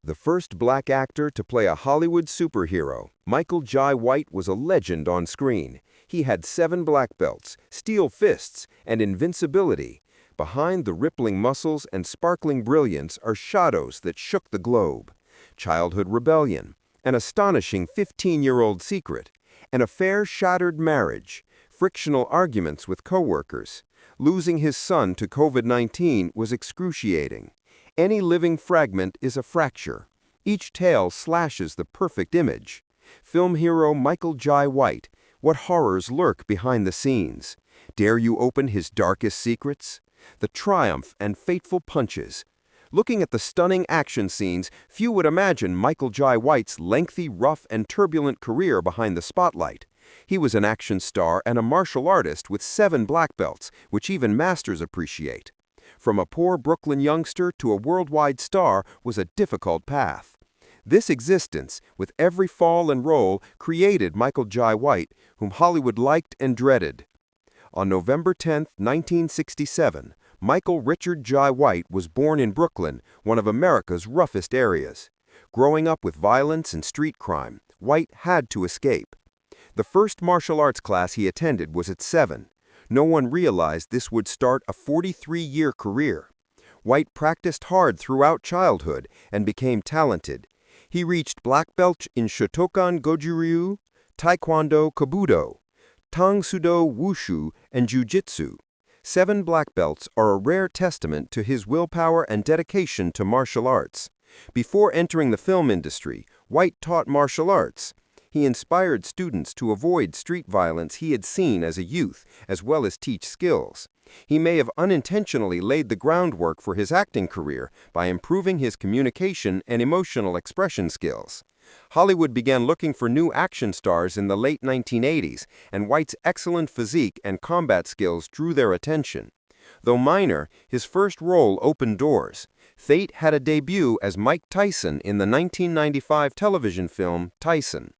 The first black actor to play a Hollywood superhero, Michael Jai White was a legend on screen. He had 7 black belts, steel fists, and invincibility. Behind the rippling muscles and sparkling brilliance are shadows that shook the globe. Childhood rebellion, an astonishing 15-year-old secret, an affair-shattered marriage, frictional arguments with coworkers. Losing his son to COVID-19 was excruciating. Any living fragment is a fracture. Each tale slashes the perfect image. Film hero Michael Jai White, what horrors lurk behind the scenes? Dare you open his darkest secrets? The triumph and fateful punches. Looking at the stunning action scenes, few would imagine Michael Jai White's lengthy, rough, and turbulent career behind the spotlight. He was an action star and a martial artist with 7 black belts, which even masters appreciate. From a poor Brooklyn youngster to a worldwide star was a difficult path. This existence, with every fall and roll, created Michael Jai White, whom Hollywood liked and dreaded. On November 10, 1967, Michael Richard Jai White was born in Brooklyn, one of America's roughest areas. Growing up with violence and street crime, White had to escape. The first martial arts class he attended was at 7. No one realized this would start a 43-year career. White practiced hard throughout childhood and became talented. He reached black belt in Shotokan Goju-Ryu, Taekwondo Kobudo, Tang Soo-Do Wushu, and Jiu-Jitsu. 7 black belts are a rare testament to his willpower and dedication to martial arts. Before entering the film industry, White taught martial arts. He inspired students to avoid street violence he had seen as a youth, as well as teach skills. He may have unintentionally laid the groundwork for his acting career by improving his communication and emotional expression skills. Hollywood began looking for new action stars in the late 1980s, and White's excellent physique and combat skills drew their attention. Though minor, his first role opened doors. Fate had a debut as Mike Tyson in the 1995 television film Tyson.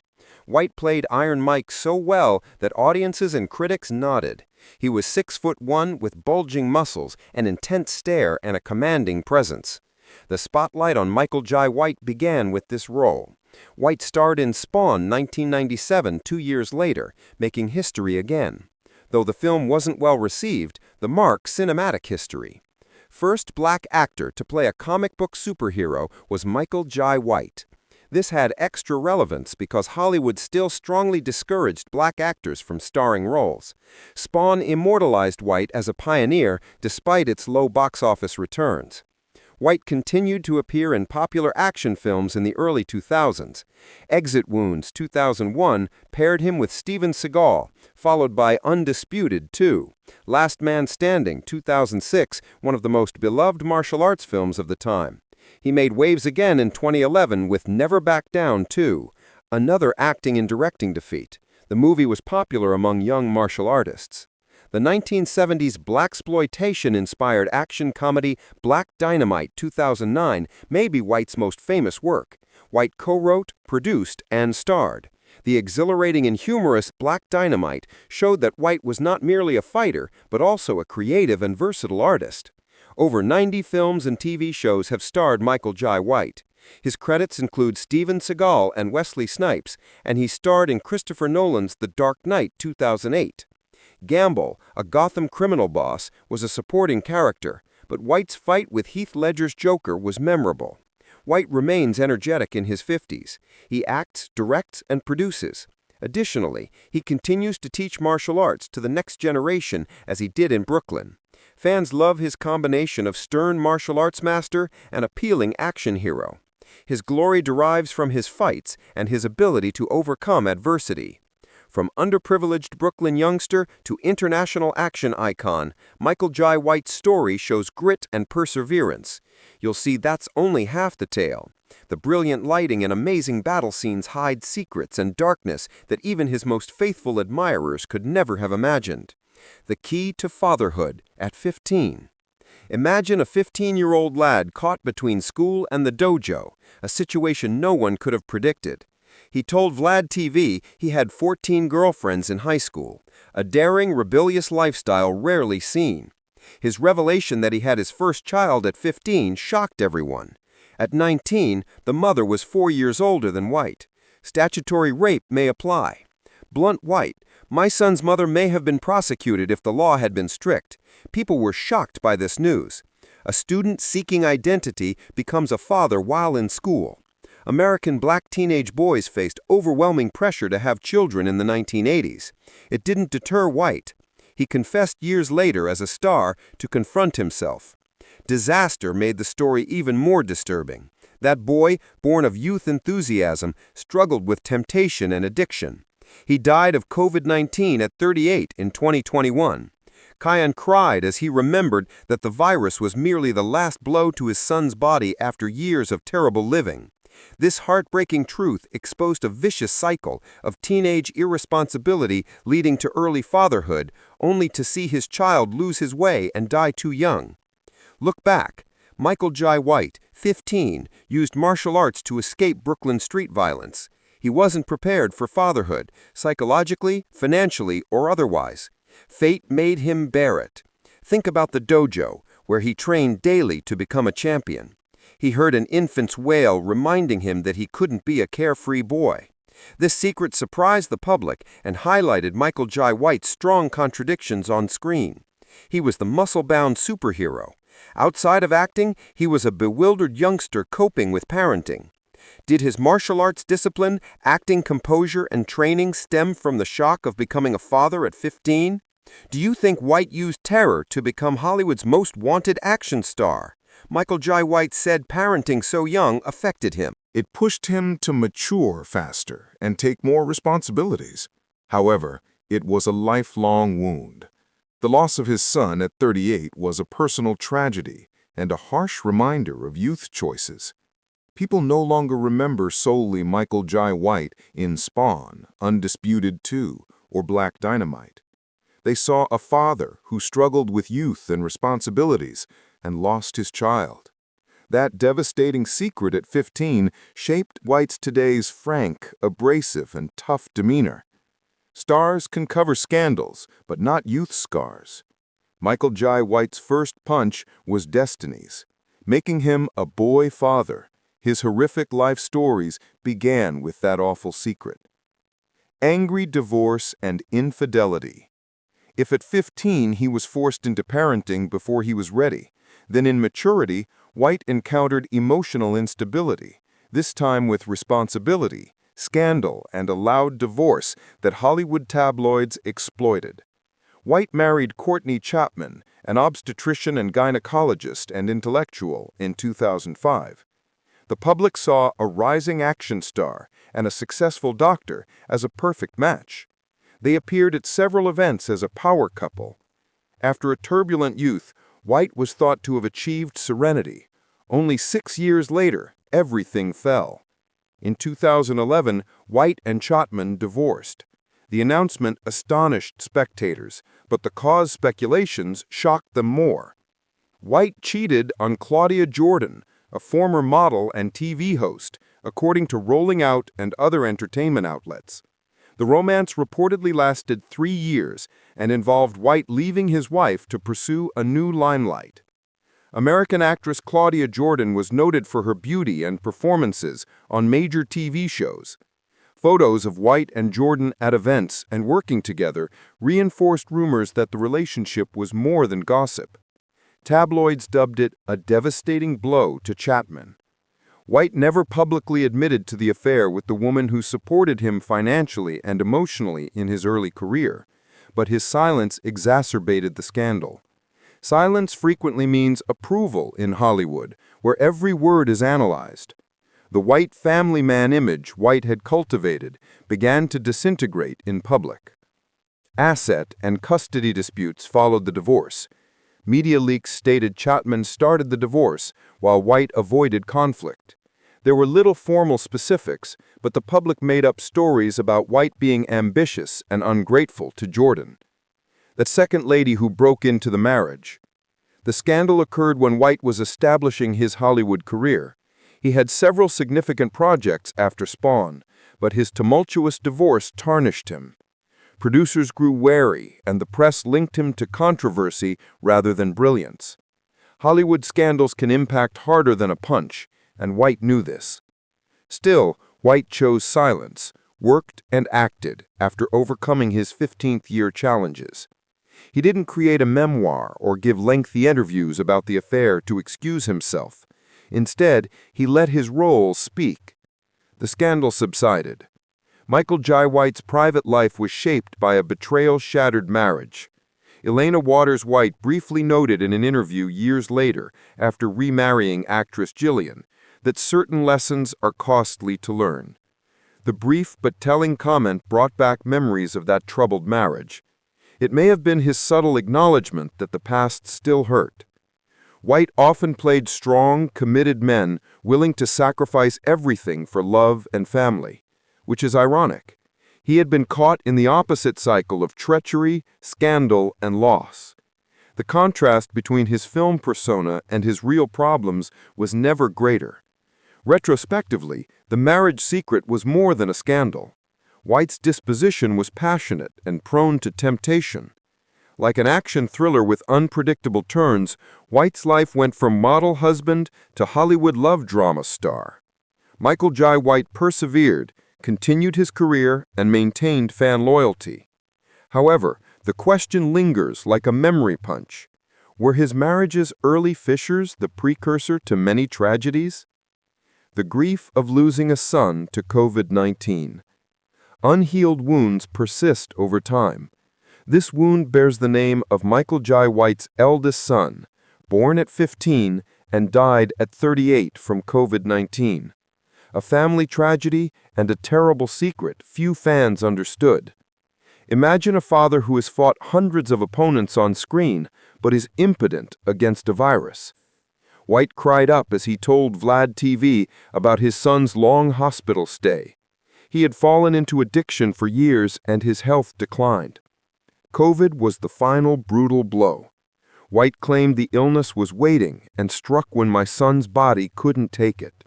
White played Iron Mike so well that audiences and critics nodded. He was 6'1" with bulging muscles, an intense stare, and a commanding presence. The spotlight on Michael Jai White began with this role. White starred in Spawn 1997, 2 years later, making history again. Though the film wasn't well received, the mark cinematic history. First black actor to play a comic book superhero was Michael Jai White. This had extra relevance because Hollywood still strongly discouraged black actors from starring roles. Spawn immortalized White as a pioneer despite its low box office returns. White continued to appear in popular action films in the early 2000s. Exit Wounds 2001 paired him with Steven Seagal, followed by Undisputed 2. Last Man Standing 2006, one of the most beloved martial arts films of the time. He made waves again in 2011 with Never Back Down 2, another acting and directing defeat. The movie was popular among young martial artists. The 1970s blaxploitation-inspired action comedy Black Dynamite 2009 may be White's most famous work. White co-wrote, produced, and starred. The exhilarating and humorous Black Dynamite showed that White was not merely a fighter, but also a creative and versatile artist. Over 90 films and TV shows have starred Michael Jai White. His credits include Steven Seagal and Wesley Snipes, and he starred in Christopher Nolan's The Dark Knight 2008. Gamble, a Gotham criminal boss, was a supporting character, but White's fight with Heath Ledger's Joker was memorable. White remains energetic in his 50s. He acts, directs, and produces. Additionally, he continues to teach martial arts to the next generation as he did in Brooklyn. Fans love his combination of stern martial arts master and appealing action hero. His glory derives from his fights and his ability to overcome adversity. From underprivileged Brooklyn youngster to international action icon, Michael Jai White's story shows grit and perseverance. You'll see that's only half the tale. The brilliant lighting and amazing battle scenes hide secrets and darkness that even his most faithful admirers could never have imagined. The key to fatherhood at 15. Imagine a 15-year-old lad caught between school and the dojo, a situation no one could have predicted. He told Vlad TV he had 14 girlfriends in high school, a daring, rebellious lifestyle rarely seen. His revelation that he had his first child at 15 shocked everyone. At 19, the mother was 4 years older than White. Statutory rape may apply. Blunt White, my son's mother may have been prosecuted if the law had been strict. People were shocked by this news. A student seeking identity becomes a father while in school. American black teenage boys faced overwhelming pressure to have children in the 1980s. It didn't deter White. He confessed years later as a star to confront himself. Disaster made the story even more disturbing. That boy, born of youth enthusiasm, struggled with temptation and addiction. He died of COVID-19 at 38 in 2021. Kiyan cried as he remembered that the virus was merely the last blow to his son's body after years of terrible living. This heartbreaking truth exposed a vicious cycle of teenage irresponsibility leading to early fatherhood, only to see his child lose his way and die too young. Look back. Michael Jai White, 15, used martial arts to escape Brooklyn street violence. He wasn't prepared for fatherhood, psychologically, financially, or otherwise. Fate made him bear it. Think about the dojo, where he trained daily to become a champion. He heard an infant's wail reminding him that he couldn't be a carefree boy. This secret surprised the public and highlighted Michael Jai White's strong contradictions on screen. He was the muscle-bound superhero. Outside of acting, he was a bewildered youngster coping with parenting. Did his martial arts discipline, acting composure, and training stem from the shock of becoming a father at 15? Do you think White used terror to become Hollywood's most wanted action star? Michael Jai White said parenting so young affected him. It pushed him to mature faster and take more responsibilities. However, it was a lifelong wound. The loss of his son at 38 was a personal tragedy and a harsh reminder of youth choices. People no longer remember solely Michael Jai White in Spawn, Undisputed 2, or Black Dynamite. They saw a father who struggled with youth and responsibilities and lost his child. That devastating secret at 15 shaped White's today's frank, abrasive, and tough demeanor. Stars can cover scandals, but not youth scars. Michael Jai White's first punch was Destiny's, making him a boy father. His horrific life stories began with that awful secret. Angry divorce and infidelity. If at 15 he was forced into parenting before he was ready, then in maturity, White encountered emotional instability, this time with responsibility, scandal, and a loud divorce that Hollywood tabloids exploited. White married Courtney Chapman, an obstetrician and gynecologist and intellectual, in 2005. The public saw a rising action star and a successful doctor as a perfect match. They appeared at several events as a power couple. After a turbulent youth, White was thought to have achieved serenity. Only 6 years later, everything fell. In 2011, White and Chapman divorced. The announcement astonished spectators, but the cause speculations shocked them more. White cheated on Claudia Jordan, a former model and TV host, according to Rolling Out and other entertainment outlets. The romance reportedly lasted 3 years and involved White leaving his wife to pursue a new limelight. American actress Claudia Jordan was noted for her beauty and performances on major TV shows. Photos of White and Jordan at events and working together reinforced rumors that the relationship was more than gossip. Tabloids dubbed it a devastating blow to Chapman. White never publicly admitted to the affair with the woman who supported him financially and emotionally in his early career, but his silence exacerbated the scandal. Silence frequently means approval in Hollywood, where every word is analyzed. The white family man image White had cultivated began to disintegrate in public. Asset and custody disputes followed the divorce. Media leaks stated Chapman started the divorce while White avoided conflict. There were little formal specifics, but the public made up stories about White being ambitious and ungrateful to Jordan, the second lady who broke into the marriage. The scandal occurred when White was establishing his Hollywood career. He had several significant projects after Spawn, but his tumultuous divorce tarnished him. Producers grew wary, and the press linked him to controversy rather than brilliance. Hollywood scandals can impact harder than a punch, and White knew this. Still, White chose silence, worked and acted after overcoming his 15th-year challenges. He didn't create a memoir or give lengthy interviews about the affair to excuse himself. Instead, he let his role speak. The scandal subsided. Michael Jai White's private life was shaped by a betrayal-shattered marriage. Elena Waters White briefly noted in an interview years later, after remarrying actress Jillian, that certain lessons are costly to learn. The brief but telling comment brought back memories of that troubled marriage. It may have been his subtle acknowledgement that the past still hurt. White often played strong, committed men willing to sacrifice everything for love and family, which is ironic. He had been caught in the opposite cycle of treachery, scandal, and loss. The contrast between his film persona and his real problems was never greater. Retrospectively, the marriage secret was more than a scandal. White's disposition was passionate and prone to temptation. Like an action thriller with unpredictable turns, White's life went from model husband to Hollywood love drama star. Michael Jai White persevered, continued his career, and maintained fan loyalty. However, the question lingers like a memory punch. Were his marriage's early fissures the precursor to many tragedies? The grief of losing a son to COVID-19. Unhealed wounds persist over time. This wound bears the name of Michael Jai White's eldest son, born at 15 and died at 38 from COVID-19. A family tragedy and a terrible secret few fans understood. Imagine a father who has fought hundreds of opponents on screen, but is impotent against a virus. White cried up as he told Vlad TV about his son's long hospital stay. He had fallen into addiction for years and his health declined. COVID was the final brutal blow. White claimed the illness was waiting and struck when my son's body couldn't take it.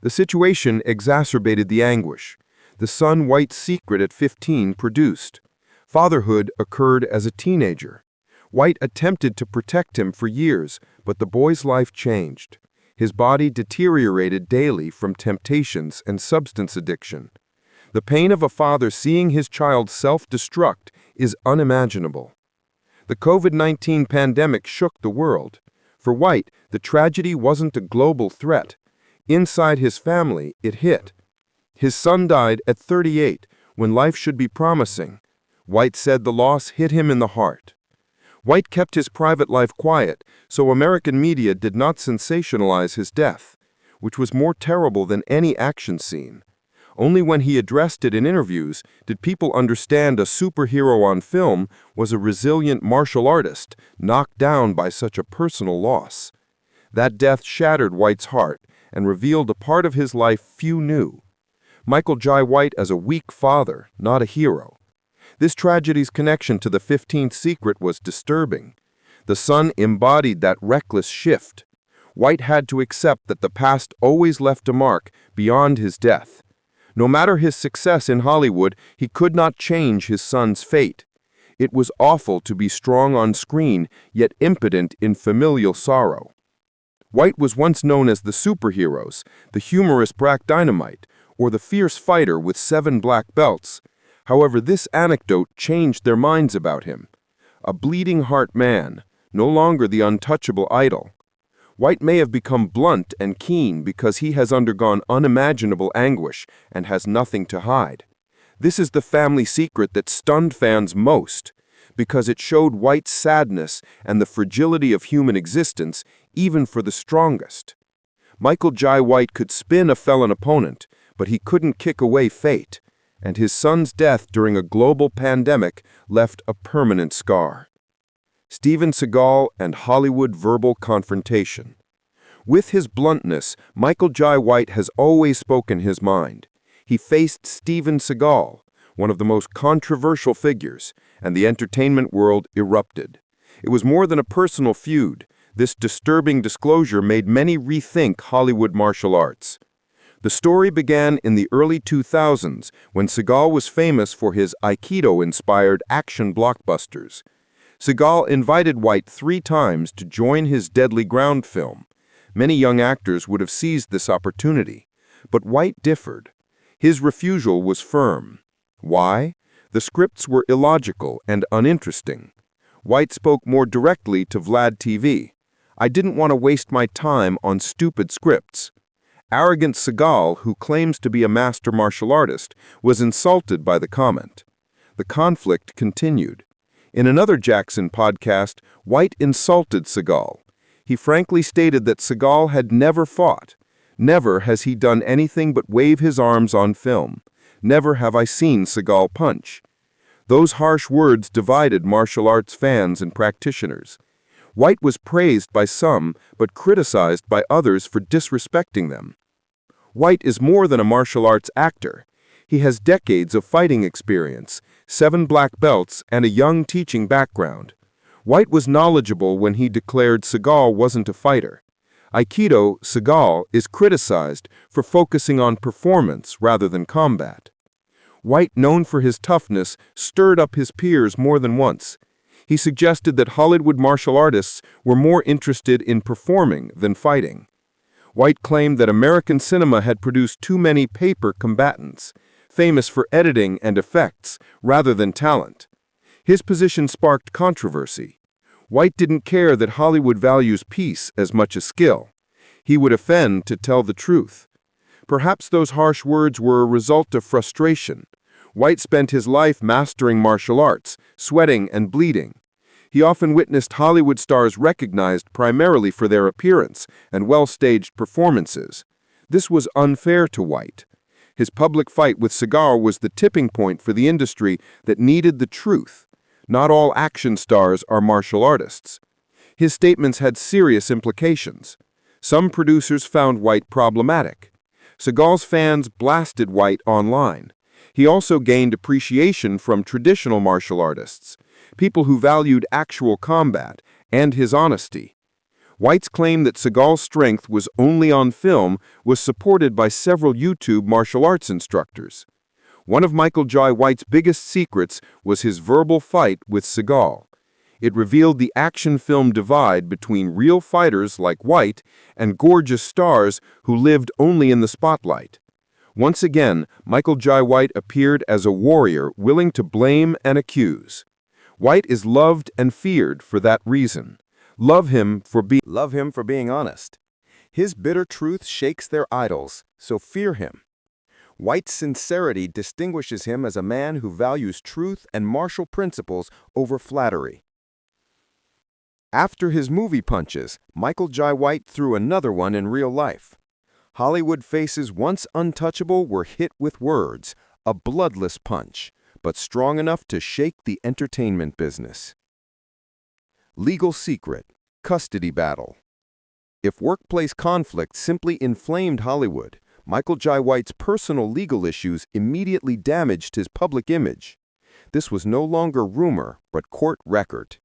The situation exacerbated the anguish. The son White's secret at 15 produced. Fatherhood occurred as a teenager. White attempted to protect him for years, but the boy's life changed. His body deteriorated daily from temptations and substance addiction. The pain of a father seeing his child self-destruct is unimaginable. The COVID-19 pandemic shook the world. For White, the tragedy wasn't a global threat. Inside his family, it hit. His son died at 38, when life should be promising. White said the loss hit him in the heart. White kept his private life quiet, so American media did not sensationalize his death, which was more terrible than any action scene. Only when he addressed it in interviews did people understand a superhero on film was a resilient martial artist knocked down by such a personal loss. That death shattered White's heart and revealed a part of his life few knew. Michael Jai White as a weak father, not a hero. This tragedy's connection to the 15th secret was disturbing. The son embodied that reckless shift. White had to accept that the past always left a mark beyond his death. No matter his success in Hollywood, he could not change his son's fate. It was awful to be strong on screen, yet impotent in familial sorrow. White was once known as the superheroes, the humorous Black Dynamite, or the fierce fighter with 7 black belts. However, this anecdote changed their minds about him. A bleeding heart man, no longer the untouchable idol. White may have become blunt and keen because he has undergone unimaginable anguish and has nothing to hide. This is the family secret that stunned fans most, because it showed White's sadness and the fragility of human existence, even for the strongest. Michael Jai White could spin a felon opponent, but he couldn't kick away fate, and his son's death during a global pandemic left a permanent scar. Steven Seagal and Hollywood verbal confrontation. With his bluntness, Michael Jai White has always spoken his mind. He faced Steven Seagal, one of the most controversial figures, and the entertainment world erupted. It was more than a personal feud. This disturbing disclosure made many rethink Hollywood martial arts. The story began in the early 2000s when Seagal was famous for his Aikido-inspired action blockbusters. Seagal invited White 3 times to join his Deadly Ground film. Many young actors would have seized this opportunity, but White differed. His refusal was firm. Why? The scripts were illogical and uninteresting. White spoke more directly to Vlad TV. "I didn't want to waste my time on stupid scripts." Arrogant Seagal, who claims to be a master martial artist, was insulted by the comment. The conflict continued. In another Jackson podcast, White insulted Seagal. He frankly stated that Seagal had never fought. "Never has he done anything but wave his arms on film. Never have I seen Seagal punch." Those harsh words divided martial arts fans and practitioners. White was praised by some, but criticized by others for disrespecting them. White is more than a martial arts actor. He has decades of fighting experience, 7 black belts, and a young teaching background. White was knowledgeable when he declared Seagal wasn't a fighter. Aikido, Seagal, is criticized for focusing on performance rather than combat. White, known for his toughness, stirred up his peers more than once. He suggested that Hollywood martial artists were more interested in performing than fighting. White claimed that American cinema had produced too many paper combatants, famous for editing and effects rather than talent. His position sparked controversy. White didn't care that Hollywood values peace as much as skill. He would offend to tell the truth. Perhaps those harsh words were a result of frustration. White spent his life mastering martial arts, sweating and bleeding. He often witnessed Hollywood stars recognized primarily for their appearance and well-staged performances. This was unfair to White. His public fight with Seagal was the tipping point for the industry that needed the truth. Not all action stars are martial artists. His statements had serious implications. Some producers found White problematic. Seagal's fans blasted White online. He also gained appreciation from traditional martial artists, people who valued actual combat and his honesty. White's claim that Seagal's strength was only on film was supported by several YouTube martial arts instructors. One of Michael Jai White's biggest secrets was his verbal fight with Seagal. It revealed the action film divide between real fighters like White and gorgeous stars who lived only in the spotlight. Once again, Michael Jai White appeared as a warrior willing to blame and accuse. White is loved and feared for that reason. Love him for being honest. His bitter truth shakes their idols, so fear him. White's sincerity distinguishes him as a man who values truth and martial principles over flattery. After his movie punches, Michael Jai White threw another one in real life. Hollywood faces once untouchable were hit with words, a bloodless punch, but strong enough to shake the entertainment business. Legal secret, custody battle. If workplace conflict simply inflamed Hollywood, Michael Jai White's personal legal issues immediately damaged his public image. This was no longer rumor, but court record.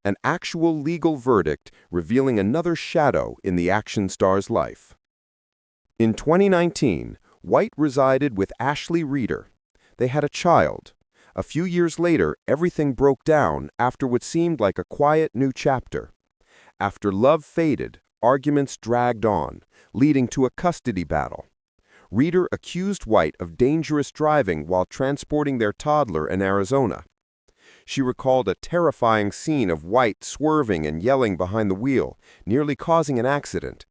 An actual legal verdict revealing another shadow in the action star's life. In 2019, White resided with Ashley Reeder. They had a child. A few years later, everything broke down after what seemed like a quiet new chapter. After love faded, arguments dragged on, leading to a custody battle. Reeder accused White of dangerous driving while transporting their toddler in Arizona. She recalled a terrifying scene of White swerving and yelling behind the wheel, nearly causing an accident.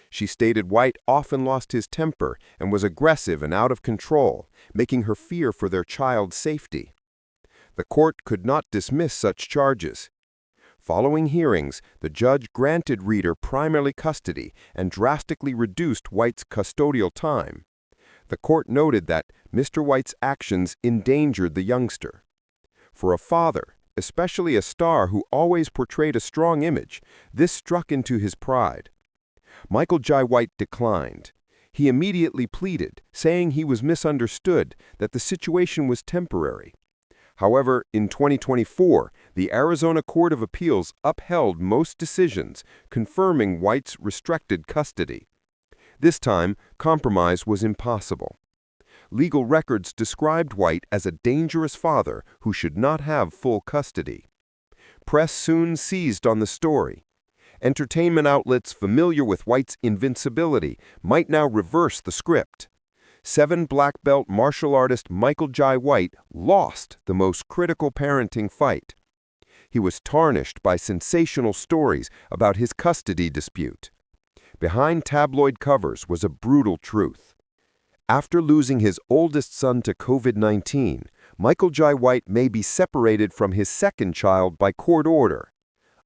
She stated White often lost his temper and was aggressive and out of control, making her fear for their child's safety. The court could not dismiss such charges. Following hearings, the judge granted Reeder primary custody and drastically reduced White's custodial time. The court noted that Mr. White's actions endangered the youngster. For a father, especially a star who always portrayed a strong image, this struck into his pride. Michael Jai White declined. He immediately pleaded, saying he was misunderstood, that the situation was temporary. However, in 2024, the Arizona Court of Appeals upheld most decisions, confirming White's restricted custody. This time, compromise was impossible. Legal records described White as a dangerous father who should not have full custody. Press soon seized on the story. Entertainment outlets familiar with White's invincibility might now reverse the script. Seven black belt martial artist Michael Jai White lost the most critical parenting fight. He was tarnished by sensational stories about his custody dispute. Behind tabloid covers was a brutal truth. After losing his oldest son to COVID-19, Michael Jai White may be separated from his second child by court order.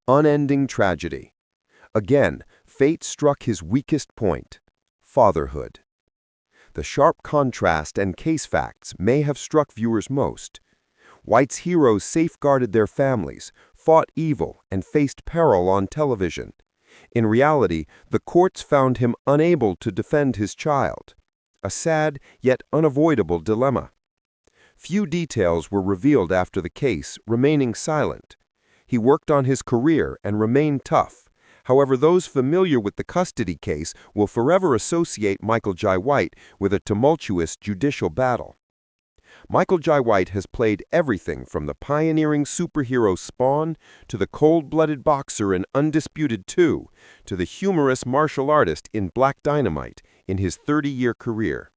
Unending tragedy. Again, fate struck his weakest point: fatherhood. The sharp contrast and case facts may have struck viewers most. White's heroes safeguarded their families, fought evil, and faced peril on television. In reality, the courts found him unable to defend his child. A sad yet unavoidable dilemma. Few details were revealed after the case, remaining silent. He worked on his career and remained tough. However, those familiar with the custody case will forever associate Michael Jai White with a tumultuous judicial battle. Michael Jai White has played everything from the pioneering superhero Spawn to the cold-blooded boxer in Undisputed 2 to the humorous martial artist in Black Dynamite in his 30-year career.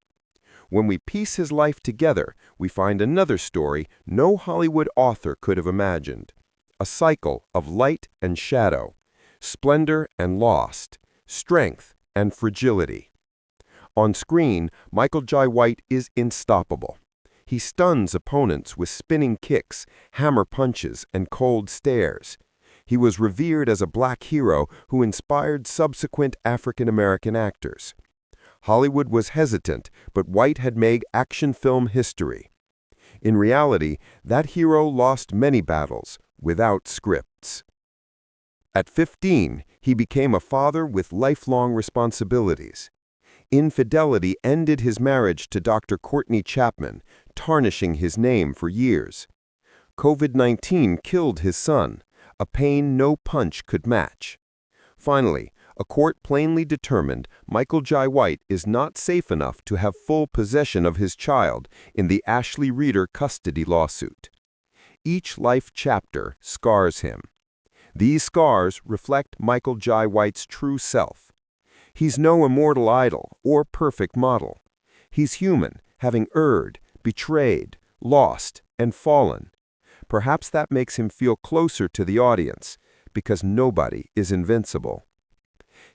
When we piece his life together, we find another story no Hollywood author could have imagined. A cycle of light and shadow, splendor and loss, strength and fragility. On screen, Michael Jai White is unstoppable. He stuns opponents with spinning kicks, hammer punches, and cold stares. He was revered as a black hero who inspired subsequent African-American actors. Hollywood was hesitant, but White had made action film history. In reality, that hero lost many battles without scripts. At 15, he became a father with lifelong responsibilities. Infidelity ended his marriage to Dr. Courtney Chapman, tarnishing his name for years. COVID-19 killed his son, a pain no punch could match. Finally, a court plainly determined Michael Jai White is not safe enough to have full possession of his child in the Ashley Reeder custody lawsuit. Each life chapter scars him. These scars reflect Michael Jai White's true self. He's no immortal idol or perfect model. He's human, having erred, betrayed, lost, and fallen. Perhaps that makes him feel closer to the audience, because nobody is invincible.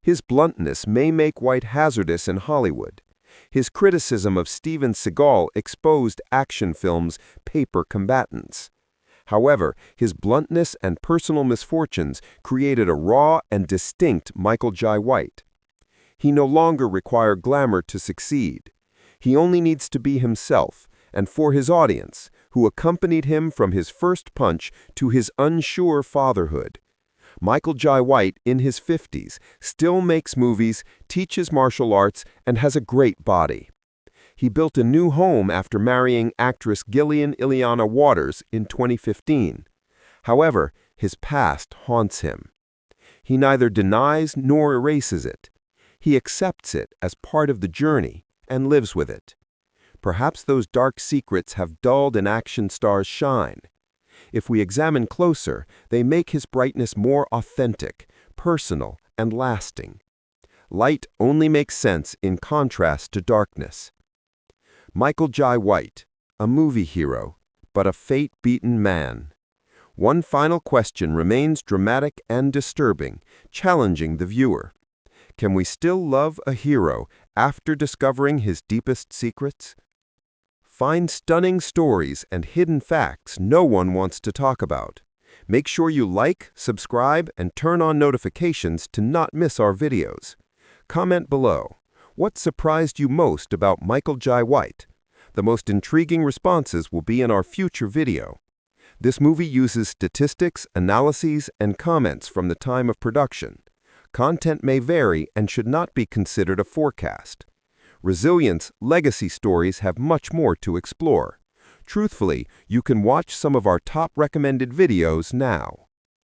His bluntness may make White hazardous in Hollywood. His criticism of Steven Seagal exposed action films' paper combatants. However, his bluntness and personal misfortunes created a raw and distinct Michael Jai White. He no longer required glamour to succeed. He only needs to be himself, and for his audience, who accompanied him from his first punch to his unsure fatherhood. Michael Jai White, in his 50s, still makes movies, teaches martial arts, and has a great body. He built a new home after marrying actress Gillian Ileana Waters in 2015. However, his past haunts him. He neither denies nor erases it. He accepts it as part of the journey and lives with it. Perhaps those dark secrets have dulled an action star's shine. If we examine closer, they make his brightness more authentic, personal, and lasting. Light only makes sense in contrast to darkness. Michael Jai White, a movie hero, but a fate-beaten man. One final question remains dramatic and disturbing, challenging the viewer. Can we still love a hero after discovering his deepest secrets? Find stunning stories and hidden facts no one wants to talk about. Make sure you like, subscribe, and turn on notifications to not miss our videos. Comment below. What surprised you most about Michael Jai White? The most intriguing responses will be in our future video. This movie uses statistics, analyses, and comments from the time of production. Content may vary and should not be considered a forecast. Resilience legacy stories have much more to explore. Truthfully, you can watch some of our top recommended videos now.